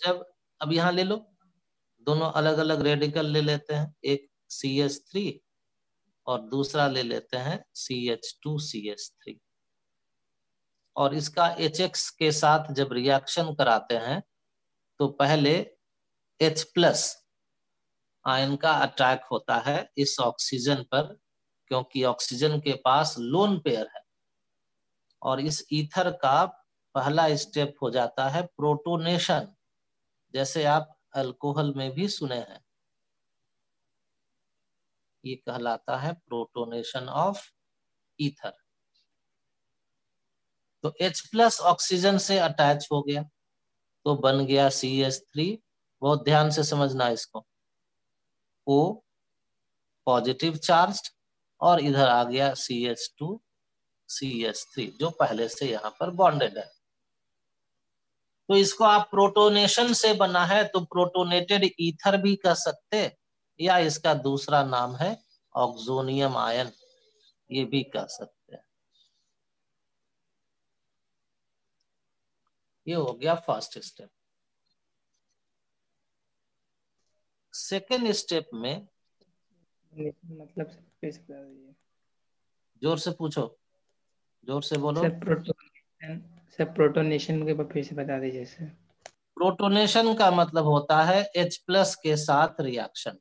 जब अब यहाँ ले लो, दोनों अलग अलग रेडिकल ले लेते हैं, एक CH3 और दूसरा ले लेते हैं CH2CH3, और इसका HX के साथ जब रिएक्शन कराते हैं तो पहले H+ आयन का अटैक होता है इस ऑक्सीजन पर, क्योंकि ऑक्सीजन के पास लोन पेयर है, और इस ईथर का पहला स्टेप हो जाता है प्रोटोनेशन, जैसे आप अल्कोहल में भी सुने हैं, ये कहलाता है प्रोटोनेशन ऑफ ईथर। तो H+ ऑक्सीजन से अटैच हो गया तो बन गया CH3, बहुत ध्यान से समझना इसको, O पॉजिटिव चार्ज, और इधर आ गया CH2CH3 जो पहले से यहाँ पर बॉन्डेड है। तो इसको आप प्रोटोनेशन से बना है तो प्रोटोनेटेड ईथर भी कह सकते, या इसका दूसरा नाम है ऑक्सोनियम आयन, ये भी कह सकते हैं। ये हो गया फर्स्ट स्टेप। सेकेंड स्टेप में मतलब फिर से बता दीजिए। जोर से पूछो, जोर से बोलो। प्रोटोनेशन के बाद फिर से बता दीजिए सर। प्रोटोनेशन का मतलब होता है H+ के साथ रिएक्शन।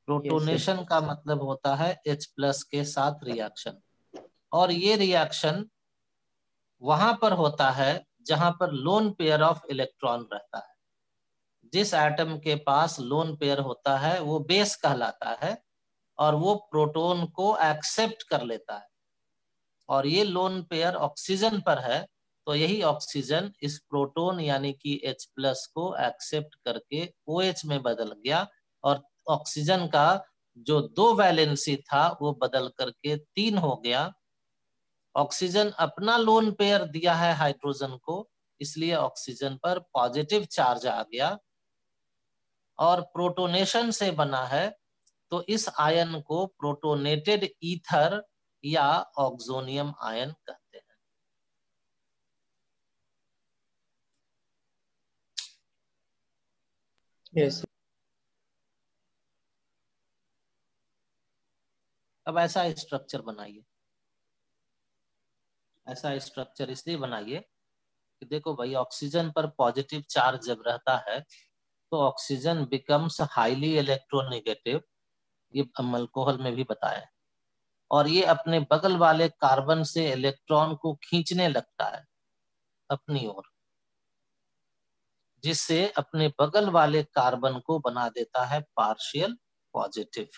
प्रोटोनेशन का मतलब होता है H+ के साथ रिएक्शन, और ये रिएक्शन वहां पर होता है जहां पर लोन पेयर ऑफ इलेक्ट्रॉन रहता है। जिस एटम के पास लोन पेयर होता है वो बेस कहलाता है, और वो प्रोटॉन को एक्सेप्ट कर लेता है, और ये लोन पेयर ऑक्सीजन पर है, तो यही ऑक्सीजन इस प्रोटॉन यानी कि H+ को एक्सेप्ट करके OH में बदल गया, और ऑक्सीजन का जो 2 वैलेंसी था वो बदल करके 3 हो गया। ऑक्सीजन अपना लोन पेयर दिया है हाइड्रोजन को, इसलिए ऑक्सीजन पर पॉजिटिव चार्ज आ गया, और प्रोटोनेशन से बना है तो इस आयन को प्रोटोनेटेड ईथर या ऑक्सोनियम आयन कहते हैं। यस। अब ऐसा स्ट्रक्चर बनाइए, ऐसा स्ट्रक्चर इसलिए बनाइए कि देखो भाई, ऑक्सीजन पर पॉजिटिव चार्ज जब रहता है तो ऑक्सीजन बिकम्स हाईली इलेक्ट्रोनेगेटिव, ये हम अल्कोहल में भी बताया है, और ये अपने बगल वाले कार्बन से इलेक्ट्रॉन को खींचने लगता है अपनी ओर, जिससे अपने बगल वाले कार्बन को बना देता है पार्शियल पॉजिटिव।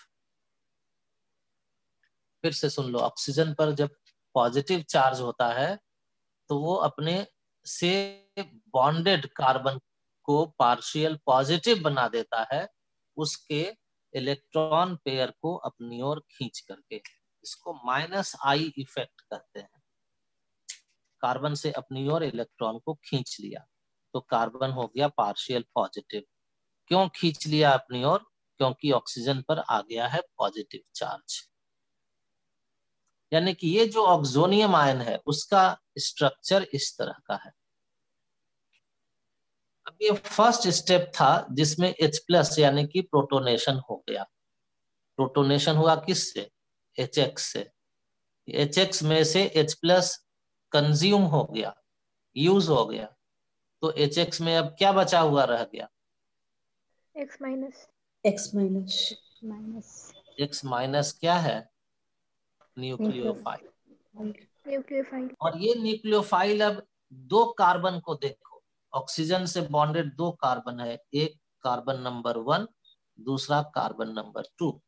फिर से सुन लो, ऑक्सीजन पर जब पॉजिटिव चार्ज होता है तो वो अपने से बॉन्डेड कार्बन को पार्शियल पॉजिटिव बना देता है, उसके इलेक्ट्रॉन पेयर को अपनी ओर खींच करके। इसको -I इफेक्ट कहते हैं। कार्बन से अपनी ओर इलेक्ट्रॉन को खींच लिया तो कार्बन हो गया पार्शियल पॉजिटिव। क्यों खींच लिया अपनी ओर? क्योंकि ऑक्सीजन पर आ गया है पॉजिटिव चार्ज। यानी कि ये जो ऑक्सोनियम आयन है उसका स्ट्रक्चर इस तरह का है। अब ये फर्स्ट स्टेप था जिसमें H+ यानी कि प्रोटोनेशन हो गया। प्रोटोनेशन हुआ किससे? HX से। HX में से H+ कंज्यूम हो गया, यूज हो गया, तो HX में अब क्या बचा हुआ रह गया? X minus. X माइनस क्या है? न्यूक्लियोफाइल। न्यूक्लियोफाइल। और ये न्यूक्लियोफाइल अब 2 कार्बन को देखो, ऑक्सीजन से बॉन्डेड 2 कार्बन है, एक कार्बन नंबर 1, दूसरा कार्बन नंबर 2।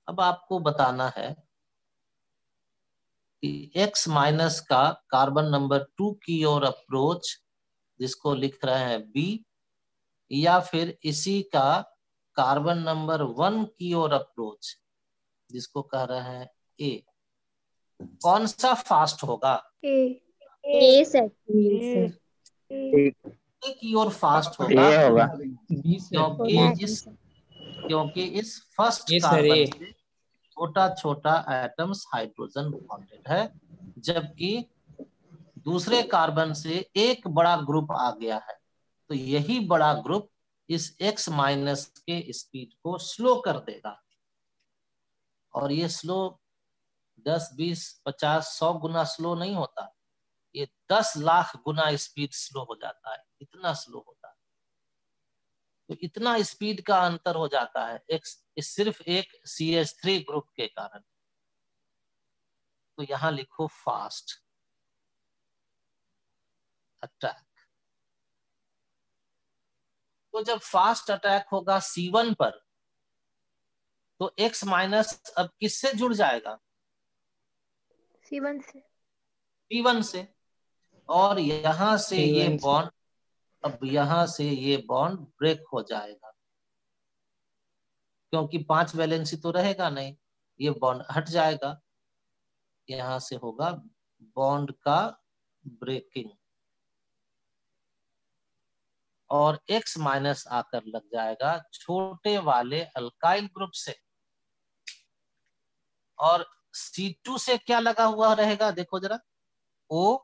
अब आपको बताना है कि X माइनस का कार्बन नंबर 2 की ओर अप्रोच, जिसको लिख रहे हैं B, या फिर इसी का कार्बन नंबर 1 की ओर अप्रोच, जिसको कह रहे हैं A, कौन सा फास्ट होगा? ए सर। की ओर फास्ट होगा, ये होगा क्योंकि इस फर्स्ट ये सर कार्बन ये से छोटा छोटा एटम्स हाइड्रोजन बॉन्डेड है, जबकि दूसरे कार्बन से एक बड़ा ग्रुप आ गया है, तो यही बड़ा ग्रुप इस X माइनस के स्पीड को स्लो कर देगा। और ये स्लो 10, 20, 50, 100 गुना स्लो नहीं होता, ये 10 लाख गुना स्पीड स्लो हो जाता है, इतना स्लो होता है। तो इतना स्पीड का अंतर हो जाता है सिर्फ एक CH3 ग्रुप के कारण। तो यहां लिखो फास्ट अटैक। तो जब फास्ट अटैक होगा C1 पर, तो X माइनस अब किससे जुड़ जाएगा? C1 से। P1 से। और यहां से ये C1 से। बॉन्ड, अब यहां से ये बॉन्ड ब्रेक हो जाएगा, क्योंकि 5 वैलेंसी तो रहेगा नहीं, ये बॉन्ड हट जाएगा। यहां से होगा बॉन्ड का ब्रेकिंग, और X माइनस आकर लग जाएगा छोटे वाले अल्काइल ग्रुप से। और C2 से क्या लगा हुआ रहेगा? देखो जरा, O,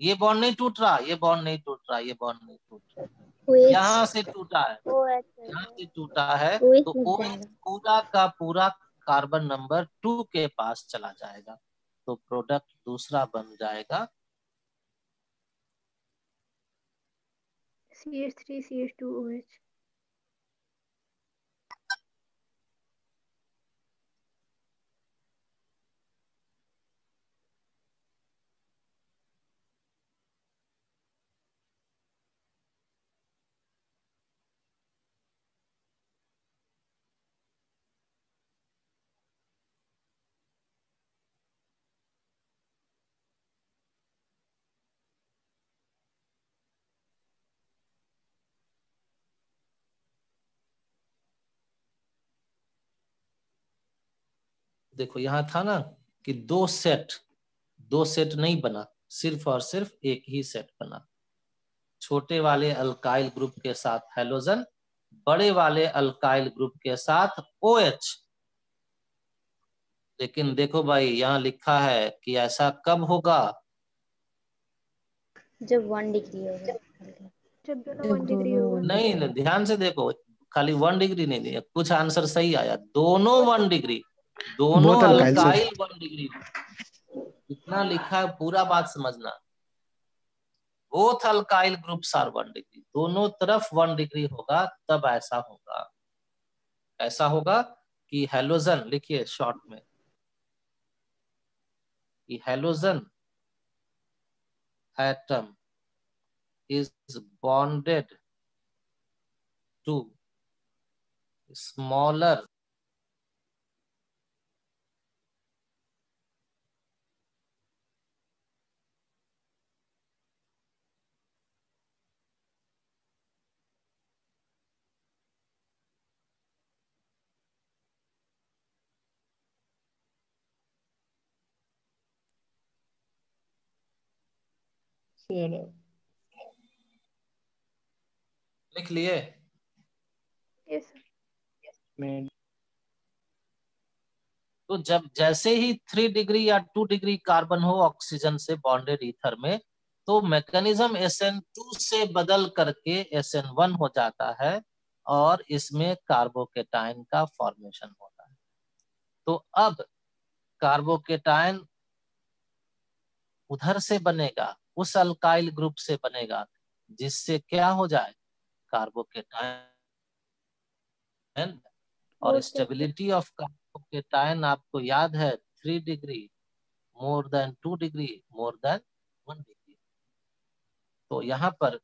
ये बॉन्ड नहीं टूट रहा, ये बॉन्ड नहीं टूट रहा, ये बॉन्ड नहीं टूट रहा, OH यहां से टूटा है, OH यहाँ से टूटा है, OH तो मिल OH जाएगा। पूरा का पूरा कार्बन नंबर 2 के पास चला जाएगा, तो प्रोडक्ट दूसरा बन जाएगा CH3 CH2 OH। देखो यहाँ था ना कि दो सेट नहीं बना, सिर्फ और सिर्फ एक ही सेट बना। छोटे वाले अल्काइल ग्रुप के साथ हैलोजन, बड़े वाले अल्काइल ग्रुप के साथ OH। लेकिन देखो भाई, यहाँ लिखा है कि ऐसा कब होगा? जब 1 डिग्री होगा। जब दोनों 1 डिग्री होगा। नहीं, ध्यान से देखो, खाली 1 डिग्री नहीं दिया, कुछ आंसर सही आया, दोनों 1 डिग्री, दोनों बहुत अल्काइल से। Alkyl 1 degree. इतना लिखा है, पूरा बात समझना। Both alkyl groups are 1 degree, दोनों तरफ 1 डिग्री होगा, तब ऐसा होगा। ऐसा होगा कि हैलोजन, लिखिए शॉर्ट में, कि halogen atom is bonded to smaller चलो लिख लिए। Yes sir। मैं तो जब जैसे ही 3 डिग्री या 2 डिग्री कार्बन हो ऑक्सीजन से बॉन्डेड ईथर में, तो मैकेनिज्म SN2 से बदल करके SN1 हो जाता है, और इसमें कार्बोकेटाइन का फॉर्मेशन होता है। तो अब कार्बोकेटाइन उधर से बनेगा, उस अल्काइल ग्रुप से बनेगा, जिससे क्या हो जाए? कार्बोकेटाइन। और बहुत stable। स्टेबिलिटी ऑफ कार्बोकेटाइन आपको याद है, 3 degree, more than 2 degree, more than 1 degree. तो यहाँ पर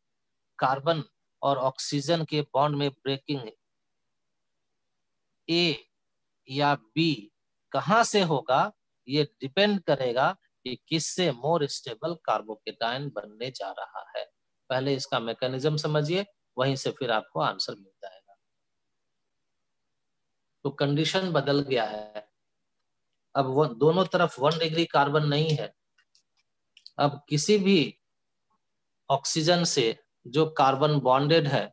कार्बन और ऑक्सीजन के बॉन्ड में ब्रेकिंग A या B कहां से होगा, ये डिपेंड करेगा कि किससे मोर स्टेबल कार्बोकेटाइन बनने जा रहा है। पहले इसका मैकेनिज्म समझिए, वहीं से फिर आपको आंसर मिल जाएगा। तो कंडीशन बदल गया है, अब वो दोनों तरफ 1 डिग्री कार्बन नहीं है। अब किसी भी ऑक्सीजन से जो कार्बन बॉन्डेड है,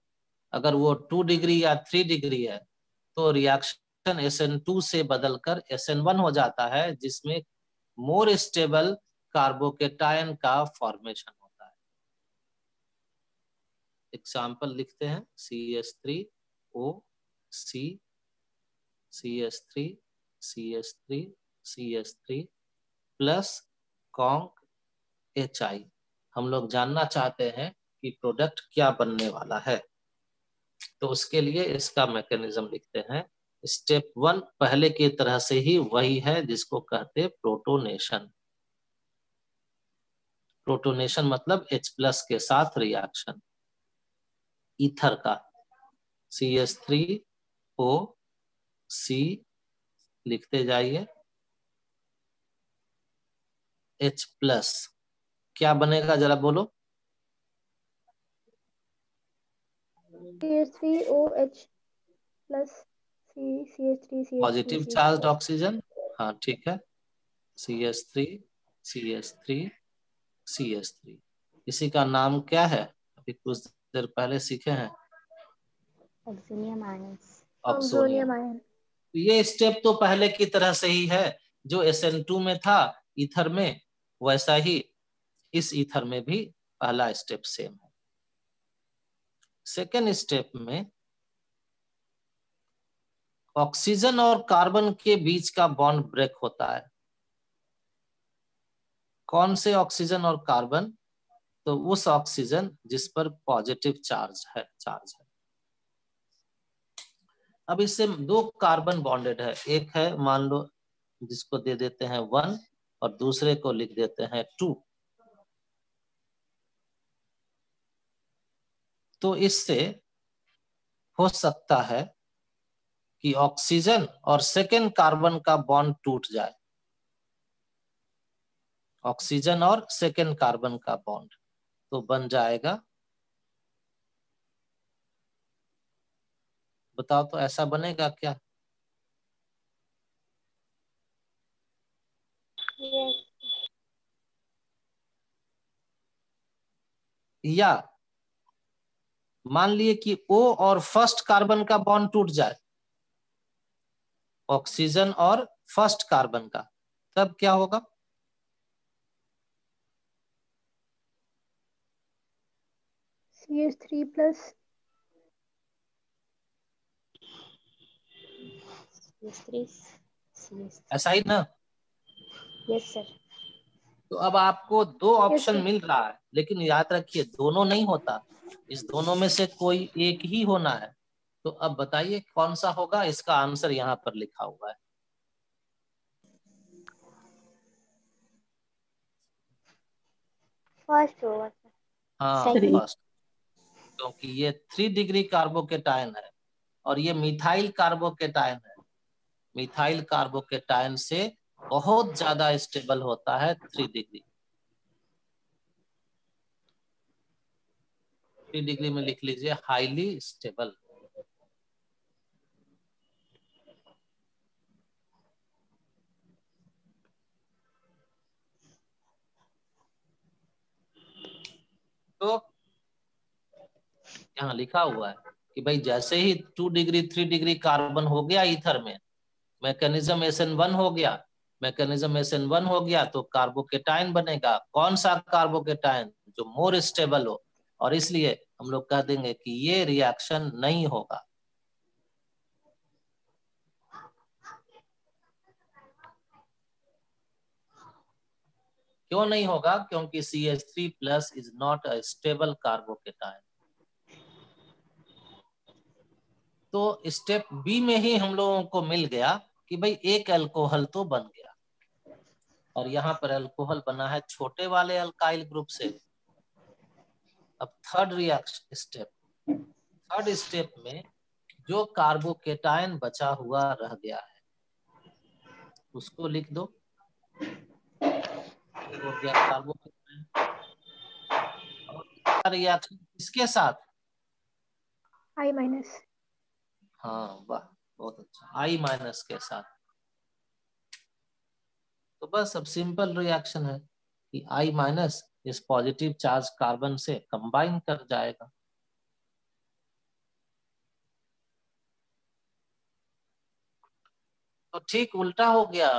अगर वो 2 डिग्री या 3 डिग्री है, तो रिएक्शन SN2 से बदलकर SN1 हो जाता है, जिसमें मोर स्टेबल कार्बोकेटायन का फॉर्मेशन होता है। एग्जाम्पल लिखते हैं, CH3O C CH3 CH3 CH3 plus conc HI। हम लोग जानना चाहते हैं कि प्रोडक्ट क्या बनने वाला है, तो उसके लिए इसका मैकेनिज्म लिखते हैं। स्टेप 1 पहले की तरह से ही वही है जिसको कहते प्रोटोनेशन। प्रोटोनेशन मतलब H+ के साथ रिएक्शन ईथर का। CH3O C लिखते जाइए, H+, क्या बनेगा जरा बोलो। CH3OH plus CH3 positive charge oxygen, हाँ ठीक है। CH3 CH3 CH3, इसी का नाम क्या है, अभी कुछ देर पहले सीखे हैं, ऑक्सीनियम आयंस। ऑक्सोनियम। Oxonium ion. ये स्टेप तो पहले की तरह से ही है, जो SN2 में था ईथर में, वैसा ही इस ईथर में भी पहला स्टेप सेम है। सेकेंड स्टेप में ऑक्सीजन और कार्बन के बीच का बॉन्ड ब्रेक होता है। कौन से ऑक्सीजन और कार्बन, तो उस ऑक्सीजन जिस पर पॉजिटिव चार्ज है। अब इससे दो कार्बन बॉन्डेड है, एक है मान लो जिसको दे देते हैं 1 और दूसरे को लिख देते हैं 2। तो इससे हो सकता है कि ऑक्सीजन और सेकेंड कार्बन का बॉन्ड टूट जाए, ऑक्सीजन और सेकेंड कार्बन का बॉन्ड, तो बन जाएगा, बताओ तो ऐसा बनेगा क्या। या मान लिए कि O और फर्स्ट कार्बन का बॉन्ड टूट जाए, ऑक्सीजन और फर्स्ट कार्बन का, तब क्या होगा। CH3 plus ऐसा ही ना। Yes sir. तो अब आपको दो ऑप्शन sir. मिल रहा है, लेकिन याद रखिए दोनों नहीं होता, इस दोनों में से कोई एक ही होना है। तो अब बताइए कौन सा होगा, इसका आंसर यहाँ पर लिखा हुआ है। फर्स्ट होगा सर। हाँ सही। फर्स्ट, क्योंकि ये 3 डिग्री कार्बोकेटायन है और ये मिथाइल कार्बोकेटायन है। मिथाइल कार्बोकेटायन से बहुत ज्यादा स्टेबल होता है 3 डिग्री। 3 डिग्री में लिख लीजिए हाईली स्टेबल। तो यहाँ लिखा हुआ है कि भाई जैसे ही 2 डिग्री 3 डिग्री कार्बन हो गया ईथर में, मैकेनिज्म SN1 हो गया, मैकेनिज्म SN1 हो गया तो कार्बोकेटायन बनेगा। कौन सा कार्बोकेटायन, जो मोर स्टेबल हो, और इसलिए हम लोग कह देंगे कि ये रिएक्शन नहीं होगा। क्यों नहीं होगा, क्योंकि CH3+ is not a stable carbocation. तो स्टेप बी में ही हम लोगों को मिल गया कि भाई एक अल्कोहल तो बन गया, और यहाँ पर अल्कोहल बना है छोटे वाले अल्काइल ग्रुप से। अब third reaction step, third step में जो कार्बोकेटायन बचा हुआ रह गया है उसको लिख दो, हो गया कार्बोकेटायन। और इसका रिएक्शन किसके साथ, I minus. हाँ वाह बहुत अच्छा, I- के साथ। तो बस अब सिंपल रिएक्शन है कि I- इस पॉजिटिव चार्ज कार्बन से कंबाइन कर जाएगा। तो ठीक उल्टा हो गया,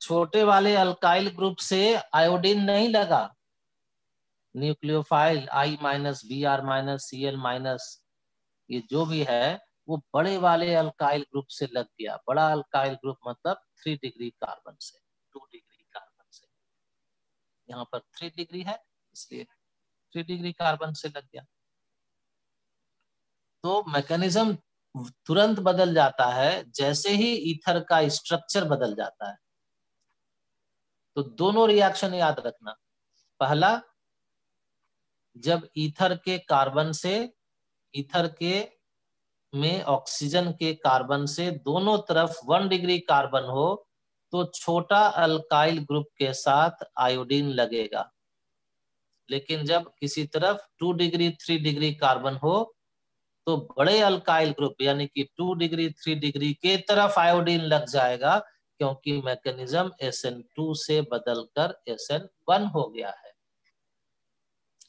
छोटे वाले अल्काइल ग्रुप से आयोडीन नहीं लगा, nucleophile I minus Br minus Cl minus ये जो भी है वो बड़े वाले अल्काइल ग्रुप से लग गया। बड़ा अल्काइल ग्रुप मतलब 3 डिग्री कार्बन से, 2 डिग्री कार्बन से। यहाँ पर 3 डिग्री है इसलिए 3 डिग्री कार्बन से लग गया। तो मैकेनिज्म तुरंत बदल जाता है जैसे ही ईथर का स्ट्रक्चर बदल जाता है। तो दोनों रिएक्शन याद रखना। पहला, जब ईथर के कार्बन से, ईथर के में ऑक्सीजन के कार्बन से दोनों तरफ 1 डिग्री कार्बन हो तो छोटा अल्काइल ग्रुप के साथ आयोडीन लगेगा। लेकिन जब किसी तरफ 2 डिग्री 3 डिग्री कार्बन हो तो बड़े अल्काइल ग्रुप यानी कि 2 डिग्री 3 डिग्री के तरफ आयोडीन लग जाएगा, क्योंकि मैकेनिज्म SN2 से बदलकर SN1 हो गया है।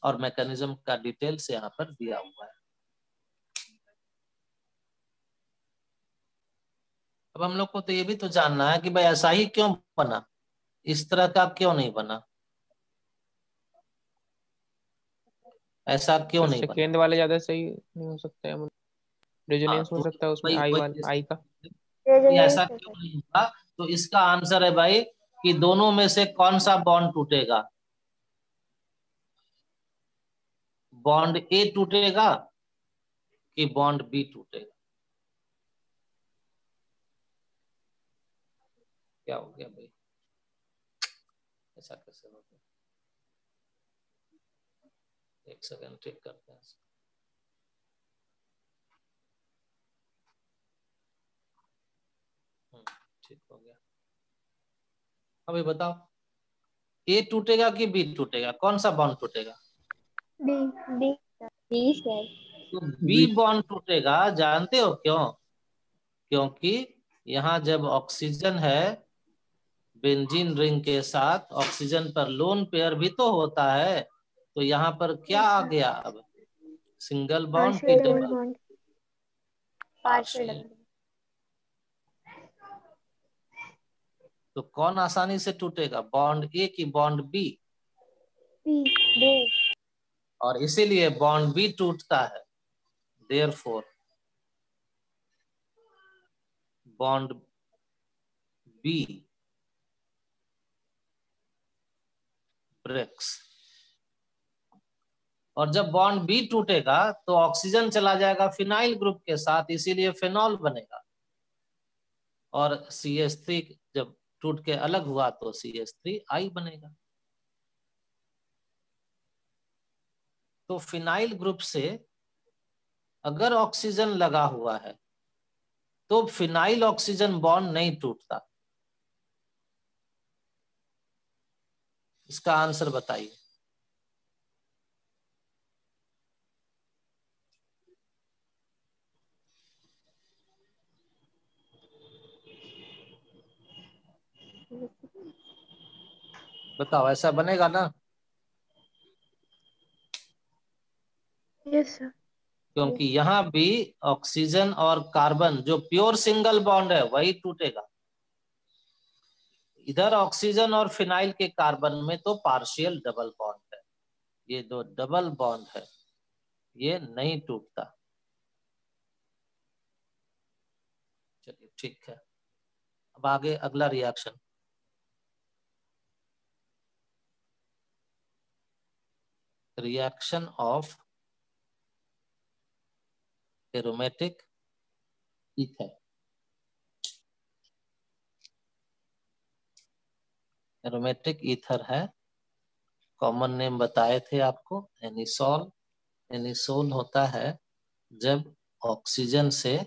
और मैकेनिज्म का डिटेल्स यहाँ पर दिया हुआ है। अब हम लोग को तो ये भी तो जानना है कि भाई ऐसा ही क्यों बना, इस तरह का क्यों नहीं बना, ऐसा क्यों नहीं बना। सेकेंड वाले ज्यादा सही नहीं हो सकता है, रेजोनेंस हो तो सकता है उसमें भाई आई वही वाला आई का। कि ऐसा रेजोनेंस क्यों नहीं होगा, तो इसका आंसर है भाई कि दोनों में से कौन सा बॉन्ड टूटेगा। बॉन्ड ए टूटेगा कि बॉन्ड बी टूटेगा। क्या हो गया भाई, ऐसा कैसे हो गया? एक सेकंड ठीक करते हैं। ठीक हो गया। अभी बताओ, ए टूटेगा कि बी टूटेगा, कौन सा बॉन्ड टूटेगा? बी। बी। B sir. तो बी बॉन्ड टूटेगा। जानते हो क्यों? क्योंकि यहाँ जब ऑक्सीजन है बेंजीन रिंग के साथ, ऑक्सीजन पर लोन पेयर भी तो होता है। तो यहाँ पर क्या आ गया अब, सिंगल बॉन्ड की partial double? Bond. Partial partial. Double. तो कौन आसानी से टूटेगा, बॉन्ड ए की बॉन्ड बी? बी। बी। और इसीलिए बॉन्ड बी टूटता है। Therefore bond B breaks. और जब बॉन्ड बी टूटेगा तो ऑक्सीजन चला जाएगा फिनाइल ग्रुप के साथ, इसीलिए फेनॉल बनेगा। और CH3 जब टूट के अलग हुआ तो CH3I बनेगा। तो फिनाइल ग्रुप से अगर ऑक्सीजन लगा हुआ है तो फिनाइल ऑक्सीजन बॉन्ड नहीं टूटता। इसका आंसर बताइए। बताओ, ऐसा बनेगा ना? Yes sir. क्योंकि यहाँ भी ऑक्सीजन और कार्बन जो प्योर सिंगल बॉन्ड है वही टूटेगा। इधर ऑक्सीजन और फिनाइल के कार्बन में तो पार्शियल डबल बॉन्ड है। ये दो डबल बॉन्ड है, ये नहीं टूटता। चलिए ठीक है। अब आगे अगला reaction, reaction of aromatic ether. Aromatic ether है, कॉमन नेम बताए थे आपको, एनिसोल। एनिसोल होता है जब ऑक्सीजन से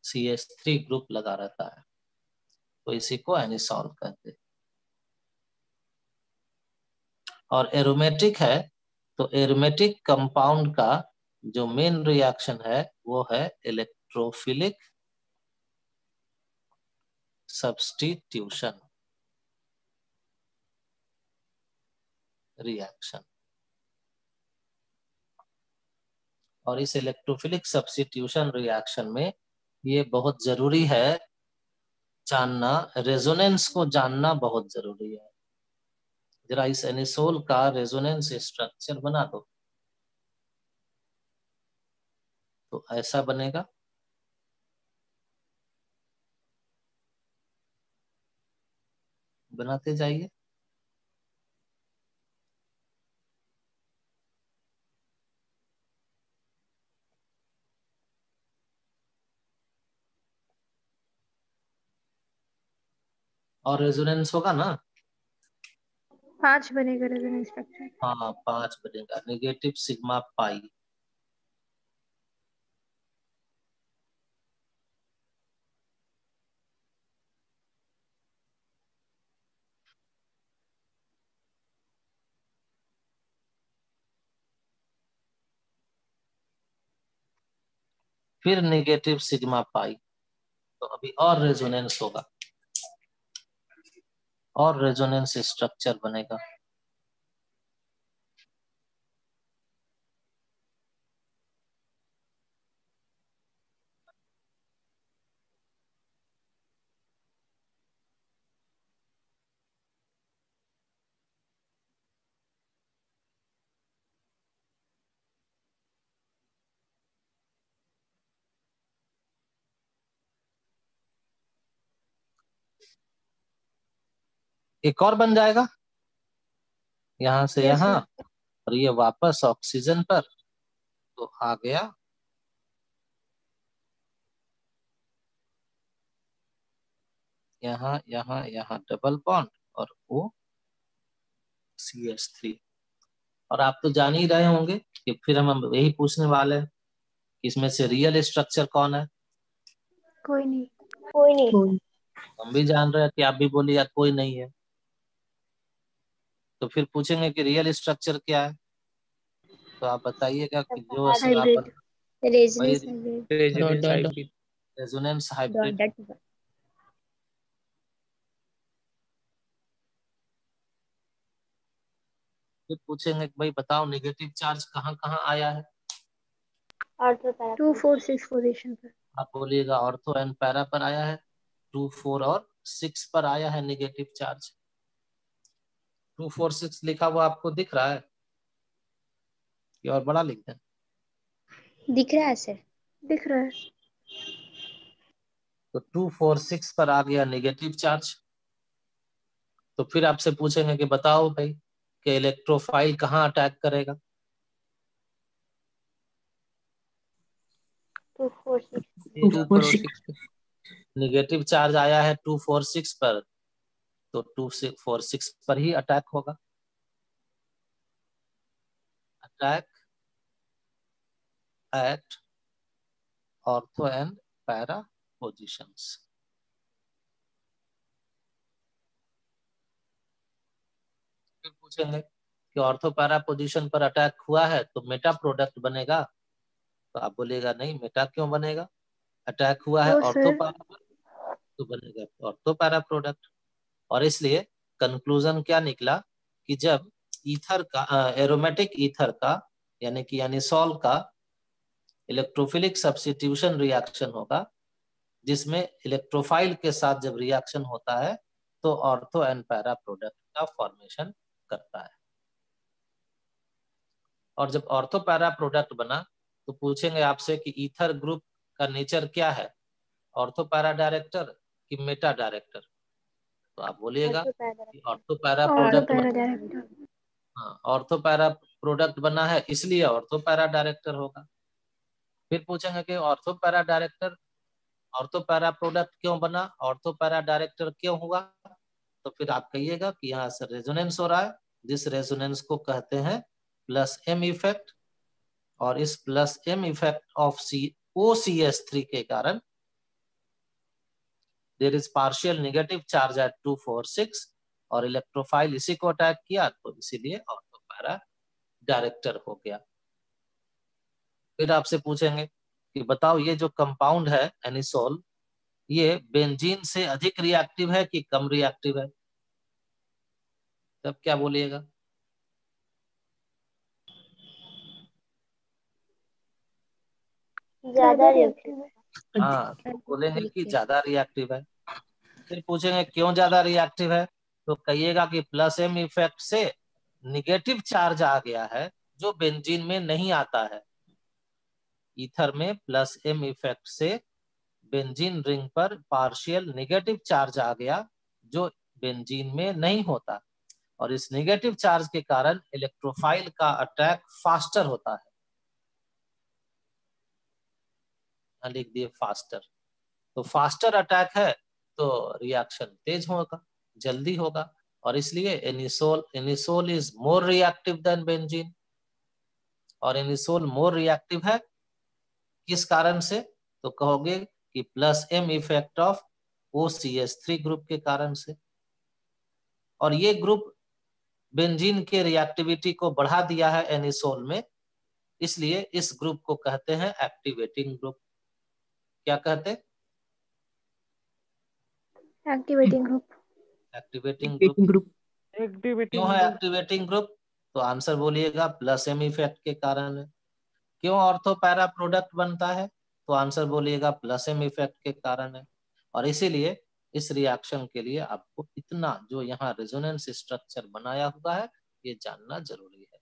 CH3 ग्रुप लगा रहता है, तो इसी को एनिसोल कहते हैं। और एरोमेटिक है तो एरोमेटिक कंपाउंड का जो मेन रिएक्शन है वो है इलेक्ट्रोफिलिक सब्स्टिट्यूशन रिएक्शन। और इस इलेक्ट्रोफिलिक सब्स्टिट्यूशन रिएक्शन में ये बहुत जरूरी है जानना, रेजोनेंस को जानना बहुत जरूरी है। जरा इस एनिसोल का रेजोनेंस स्ट्रक्चर बना दो, तो ऐसा बनेगा। बनाते जाइए। और रेजोनेंस होगा ना? 5 बनेगा रेजोनेंस स्ट्रक्चर। हाँ 5 बनेगा, नेगेटिव सिग्मा पाई। फिर नेगेटिव सिग्मा पाई, तो अभी और रेजोनेंस होगा और रेजोनेंस स्ट्रक्चर बनेगा। एक और बन जाएगा यहां से यस यहां, सर। और ये वापस ऑक्सीजन पर, तो आ गया यहाँ यहाँ यहाँ डबल बॉन्ड और वो CH3। और आप तो जान ही रहे होंगे कि फिर हम यही पूछने वाले हैं कि इसमें से रियल स्ट्रक्चर कौन है। कोई नहीं। कोई नहीं। हम भी जान रहे हैं कि आप भी बोलिए यार कोई नहीं है, तो फिर पूछेंगे कि रियल स्ट्रक्चर क्या है, तो आप बताइएगा कि जो hybrid. Resonance hybrid. Dot resonance dot dot. Hybrid. Resonance dot hybrid. Dot. फिर पूछेंगे कि भाई बताओ नेगेटिव चार्ज कहाँ कहाँ आया है। Ortho 2 para. 4 6 पोजीशन पर। आप बोलिएगा ऑर्थो एंड पैरा पर आया है, 2 4 और 6 पर आया है नेगेटिव चार्ज। 2 4 6 लिखा हुआ आपको दिख रहा है कि और बड़ा लिख दें? दिख रहा है सर। दिख रहा है। तो 2 4 6 पर आ गया नेगेटिव चार्ज। तो फिर आपसे पूछेंगे कि बताओ भाई कि इलेक्ट्रोफाइल कहाँ अटैक करेगा। 2 4 6। 2 4 6 नेगेटिव चार्ज आया है 2 4 6 पर, तो 2 4 6 पर ही अटैक होगा। Attack at ortho and para positions. फिर पूछेंगे कि ऑर्थो पैरा पोजिशन पर अटैक हुआ है तो मेटा प्रोडक्ट बनेगा, तो आप बोलिएगा नहीं मेटा क्यों बनेगा, अटैक हुआ है नो ऑर्थो सर। पैरा पर, तो बनेगा ऑर्थो पैरा प्रोडक्ट। और इसलिए कंक्लूजन क्या निकला कि जब ईथर का एरोमेटिक ईथर का यानी कि एनिसोल का इलेक्ट्रोफिलिक सब्स्टिट्यूशन रिएक्शन होगा, जिसमें इलेक्ट्रोफाइल के साथ जब रिएक्शन होता है तो ऑर्थो एंड पैरा प्रोडक्ट का फॉर्मेशन करता है। और जब ऑर्थो पैरा प्रोडक्ट बना तो पूछेंगे आपसे कि ईथर ग्रुप का नेचर क्या है, ऑर्थो पैरा डायरेक्टर कि मेटा डायरेक्टर, तो आप बोलिएगा ऑर्थो पैरा। कि ortho para ortho product para director. हाँ ऑर्थो पैरा प्रोडक्ट बना है इसलिए ऑर्थो पैरा डायरेक्टर होगा। फिर पूछेंगे कि ortho para director, ortho para product क्यों बना, ऑर्थो पैरा डायरेक्टर क्यों हुआ, तो फिर आप कहिएगा कि यहाँ से रेजोनेंस हो रहा है, जिस रेजोनेंस को कहते हैं प्लस एम इफेक्ट। और इस plus M effect of OCH3 के कारण there is partial negative charge at 2 4 6 और इलेक्ट्रोफाइल इसी को अटैक किया, तो इसीलिए ऑर्थो पैरा डायरेक्टर हो गया। फिर आपसे पूछेंगे कि बताओ ये जो कंपाउंड है एनिसोल, ये बेंजीन से अधिक रिएक्टिव है कि कम रिएक्टिव है, तब क्या बोलिएगा? ज्यादा रिएक्टिव है। हाँ तो बोलेंगे कि ज्यादा रिएक्टिव है। फिर पूछेंगे क्यों ज्यादा रिएक्टिव है, तो कहिएगा कि प्लस एम इफेक्ट से निगेटिव चार्ज आ गया है जो बेंजीन में नहीं आता है। ईथर में प्लस एम इफेक्ट से बेंजीन रिंग पर पार्शियल नेगेटिव चार्ज आ गया जो बेंजीन में नहीं होता, और इस नेगेटिव चार्ज के कारण इलेक्ट्रोफाइल का अटैक फास्टर होता है। लिख दिए फास्टर, तो फास्टर अटैक है तो रिएक्शन तेज होगा, जल्दी होगा, और इसलिए anisole is more reactive than benzene. और एनिसोल मोर रिएक्टिव है किस कारण से, तो कहोगे कि plus M effect of OCH3 group के कारण से। और ये ग्रुप बेंजीन के रिएक्टिविटी को बढ़ा दिया है एनिसोल में, इसलिए इस ग्रुप को कहते हैं एक्टिवेटिंग ग्रुप। क्या कहते हैं? Activating group. Activating group. क्यों है एक्टिवेटिंग ग्रुप, तो आंसर बोलिएगा प्लस एम इफेक्ट के कारण है। क्यों ऑर्थो पैरा प्रोडक्ट बनता है, तो आंसर बोलिएगा प्लस एम इफेक्ट के कारण है। और इसीलिए इस रिएक्शन के लिए आपको इतना जो यहाँ रेजोनेंस स्ट्रक्चर बनाया हुआ है ये जानना जरूरी है।